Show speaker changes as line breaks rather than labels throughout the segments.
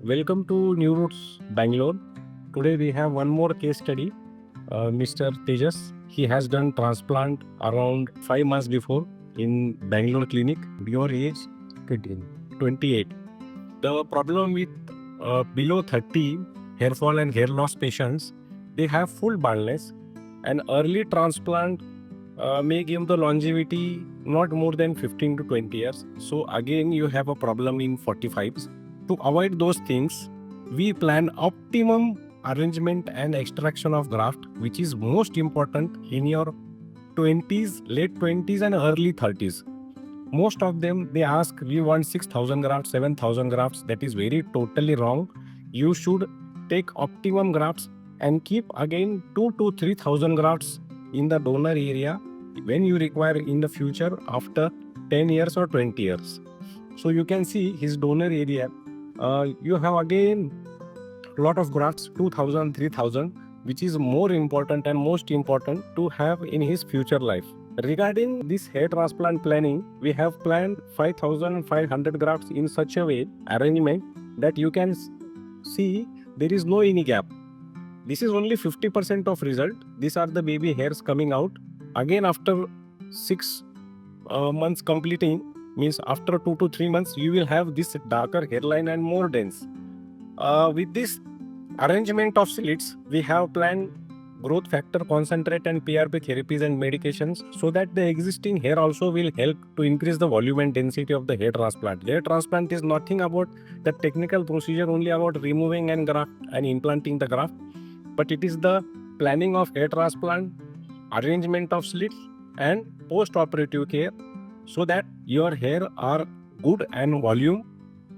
Welcome to New Roots Bangalore. Today we have one more case study. Mr. Tejas, he has done transplant around 5 months before in Bangalore clinic. Your age 28. The problem with below 30 hair fall and hair loss patients, they have full baldness. An early transplant may give the longevity not more than 15 to 20 years. So again, you have a problem in 45s. To avoid those things, we plan optimum arrangement and extraction of graft, which is most important in your 20s, late 20s and early 30s. Most of them, they ask, we want 6,000 grafts, 7,000 grafts. That is very totally wrong. You should take optimum grafts and keep again 2 to 3,000 grafts in the donor area when you require in the future after 10 years or 20 years. So you can see his donor area. You have again lot of grafts, 2,000, 3,000, which is more important and most important to have in his future life. Regarding this hair transplant planning, we have planned 5,500 grafts in such a way arrangement that you can see there is no any gap. This is only 50% of result. These are the baby hairs coming out. Again, after 6 months completing, means after 2 to 3 months, you will have this darker hairline and more dense. With this arrangement of slits, we have planned growth factor concentrate and PRP therapies and medications so that the existing hair also will help to increase the volume and density of the hair transplant. Hair transplant is nothing about the technical procedure, only about removing and graft and implanting the graft, but it is the planning of hair transplant, arrangement of slits and post-operative care so that your hair are good and volume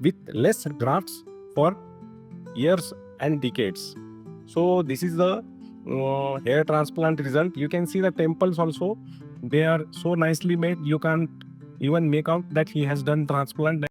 with less grafts for years and decades. So this is the hair transplant result. You can see the temples also, they are so nicely made, you can't even make out that he has done transplant.